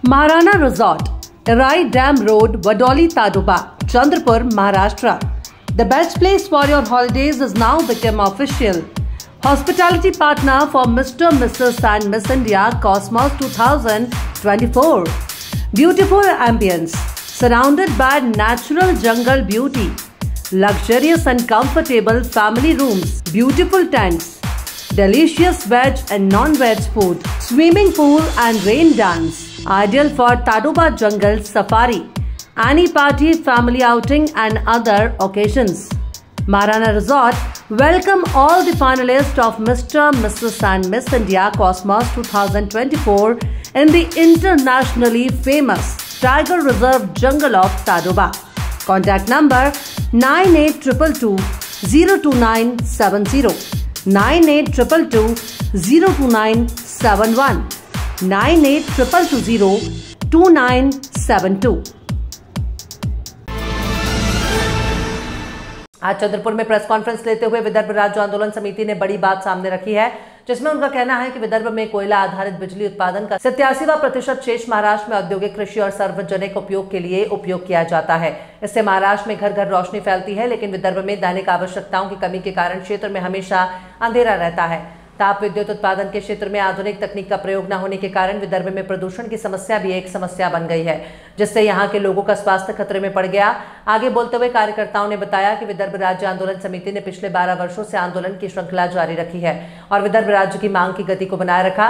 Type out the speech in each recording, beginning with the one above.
Maharana Resort, Rai Dam Road, Vadoli Tadoba, Chandrapur, Maharashtra. The best place for your holidays has now become official. Hospitality partner for Mr., Mrs. and Miss India Cosmos 2024. Beautiful ambience, surrounded by natural jungle beauty. Luxurious and comfortable family rooms, beautiful tents, delicious veg and non-veg food, swimming pool and rain dance. Ideal for Tadoba Jungle Safari, any party, family outing and other occasions. Maharana Resort welcome all the finalists of Mr., Mrs. and Miss India Cosmos 2024 in the internationally famous Tiger Reserve Jungle of Tadoba. Contact number 9822-02970, 9822-02971, 9822-2972. आज चंद्रपुर में press conference लेते हुए विदर्भ राज्य आंदोलन समिति ने बड़ी बात सामने रखी है, जिसमें उनका कहना है कि विदर्भ में कोयला आधारित बिजली उत्पादन का 87% शेष महाराष्ट्र में औद्योगिक, कृषि और सार्वजनिक उपयोग के लिए उपयोग किया जाता है। इससे महाराष्ट्र में घर घर रोशनी फैलती है, लेकिन विदर्भ में दैनिक आवश्यकताओं की कमी के कारण क्षेत्र में हमेशा अंधेरा रहता है। ताप विद्युत उत्पादन के क्षेत्र में आधुनिक तकनीक का प्रयोग न होने के कारण विदर्भ में प्रदूषण की समस्या भी एक समस्या बन गई है, जिससे यहाँ के लोगों का स्वास्थ्य खतरे में पड़ गया। आगे बोलते हुए कार्यकर्ताओं ने बताया कि विदर्भ राज्य आंदोलन समिति ने पिछले 12 वर्षों से आंदोलन की श्रृंखला जारी रखी है और विदर्भ राज्य की मांग की गति को बनाए रखा।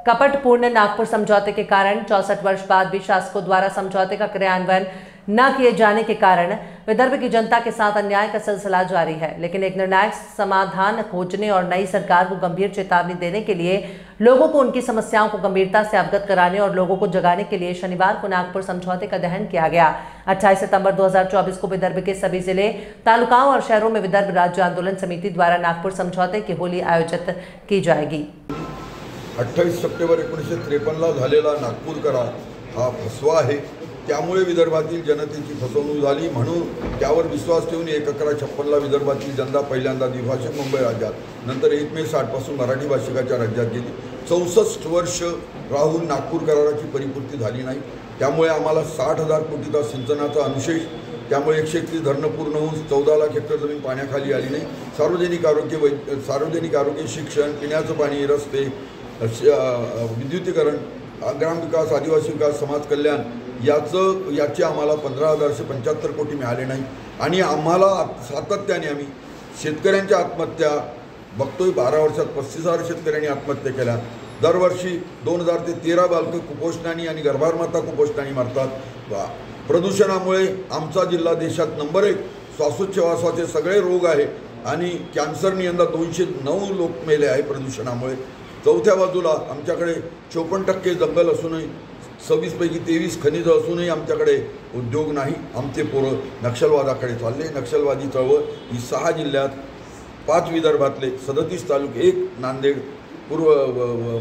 कपटपूर्ण नागपुर समझौते के कारण 64 वर्ष बाद भी शासकों द्वारा समझौते का क्रियान्वयन न किए जाने के कारण विदर्भ की जनता के साथ अन्याय का सिलसिला जारी है। लेकिन एक निर्णायक समाधान खोजने और नई सरकार को गंभीर चेतावनी देने के लिए, लोगों को उनकी समस्याओं को गंभीरता से अवगत कराने और लोगों को जगाने के लिए शनिवार को नागपुर समझौते का दहन किया गया। 28 सितंबर 2024 को विदर्भ के सभी जिले, तालुकाओं और शहरों में विदर्भ राज्य आंदोलन समिति द्वारा नागपुर समझौते की होली आयोजित की जाएगी। 28 सप्टेंबर 1953ला झालेला नागपूर करार हा फसवा आहे, त्यामुळे विदर्भातील जनतेची फसवणूक झाली। म्हणून त्यावर विश्वास ठेवून 1/11/56ला विदर्भातील जनता पहिल्यांदा द्विभाषिक मुंबई राज्यात, नंतर 1 मे 60 पासून मराठी भाषिकाच्या राज्यात गेली। 64 वर्ष राहून नागपूर कराराची परिपूर्ती झाली नाही, त्यामुळे आम्हाला 60,000 कोटीचा सिंचनाचा अनुशेष, त्यामुळे 131 धरणं पूर्ण होऊन 14 लाख हेक्टर जमीन पाण्याखाली आली नाही। सार्वजनिक आरोग्य, शिक्षण, पिण्याचं पाणी, रस्ते, विद्युतीकरण, ग्रामविकास, आदिवासी विकास, समाज कल्याण याचे आम्हाला 15,175 कोटी मिळाले नाही। आणि आम्हाला सातत्याने आम्ही शेतकऱ्यांच्या आत्महत्या बघतोय। 12 वर्षात 35,000 शेतकऱ्यांनी आत्महत्या केल्या। दरवर्षी 2000 ते 13 बालकं कुपोषणाने आणि गर्भारमाता कुपोषणाने मरतात। प्रदूषणामुळे आमचा जिल्हा देशात नंबर 1, श्वासोच्छवासाचे सगळे रोग आहे आणि कॅन्सरने यंदा 209 लोक मेले आहे प्रदूषणामुळे। चौथ्या बाजूला आमच्याकडे 54% जंगल असूनही 26 पैकी 23 खनिज असूनही आमच्याकडे उद्योग नाही। आमचे पोरं नक्षलवादाकडे चालले। नक्षलवादी चळवळ ही 6 जिल्ह्यात, 5 विदर्भातले 37 तालुके, 1 नांदेड पूर्व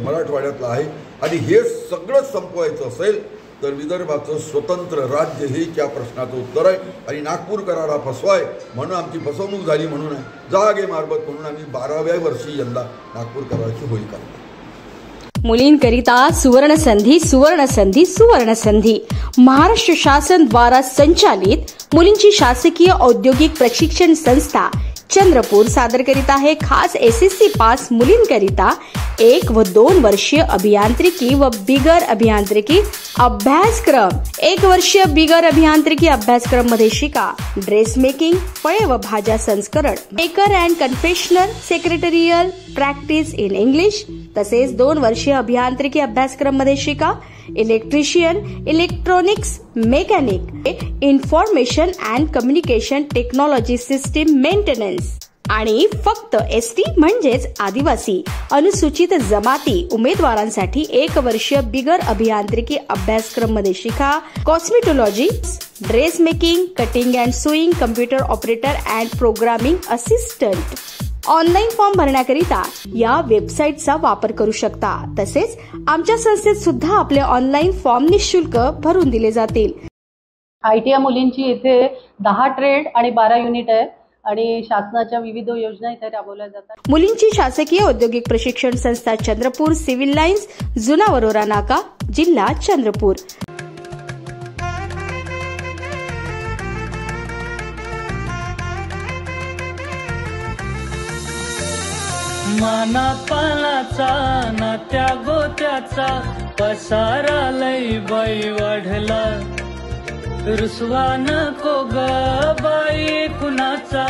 मराठवाड्यातला आहे। आणि हे सगळं संपवायचं असेल तर विदर्भाचं स्वतंत्र राज्य हे त्या प्रश्नाचं उत्तर आहे। आणि नागपूर करार हा फसवा आहे, म्हणून आमची फसवणूक झाली म्हणून जागे मारबत म्हणून आम्ही 12व्या वर्षी यंदा नागपूर कराराची होळी करतो। मुलींकरिता सुवर्ण संधी, सुवर्ण संधी, सुवर्ण संधी। महाराष्ट्र शासन द्वारा संचालित मुलींची शासकीय औद्योगिक प्रशिक्षण संस्था चंद्रपूर सादर करीत आहे खास एसएससी पास मुलींकरिता 1 व 2 वर्षीय अभियांत्रिकी व बिगर अभियांत्रिकी अभ्यासक्रम। 1 वर्षीय बिगर अभियांत्रिकी अभ्यासक्रम मध्ये शिका ड्रेस मेकिंग, फळे व भाज्या संस्करण, maker and confectioner, secretarial practice in English. तसेच 2 वर्षीय अभियांत्रिकी अभ्यासक्रम मध्ये शिका electrician, electronics, mechanic, information and communication technology system maintenance. आणि फक्त एसटी म्हणजेच आदिवासी अनुसूचित जमाती उमेदवारांसाठी 1 वर्षीय बिगर अभियांत्रिकी अभ्यासक्रम मध्ये शिका cosmetology, dress making, cutting and sewing, computer operator and programming assistant. Online form भरण्याकरिता या वेबसाईटचा वापर करू शकता। तसेच आमच्या संस्थेत सुद्धा आपले ऑनलाईन फॉर्म निःशुल्क भरून दिले जातील। आयटीआय मुलींची इथे 10 ट्रेड आणि 12 युनिट आहे। आणि शासनाच्या विविध योजना इथे राबवल्या जातात। मुलींची शासकीय औद्योगिक प्रशिक्षण संस्था चंद्रपूर, सिव्हिल लाईन्स, जुना वरोरा नाका, जिल्हा चंद्रपूर। मानापानाचा नात्या गोत्याचा पसारा लई बाई वाढला, रुसवा नको ग बाई कुणाचा,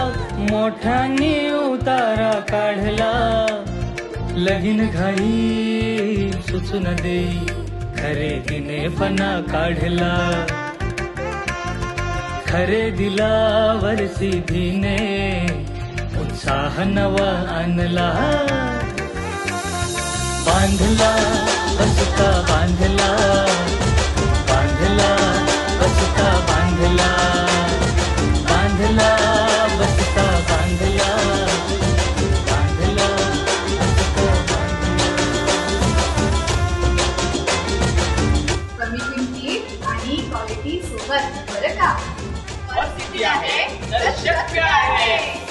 मोठ्यानी उतारा काढला। लगीन घाई सुचून देई, खरेदीने पणा काढला, खरेदीला वरसी धीने उत्साह नवा आणला। बांधला बसता बांधला, बांधला बसता बांधला, बांधला बसता बांधला, बांधला बसता बांधला। कमी किमतीत आणि क्वालिटी सोबत बरं का, और किती आहे तर शक्य आहे।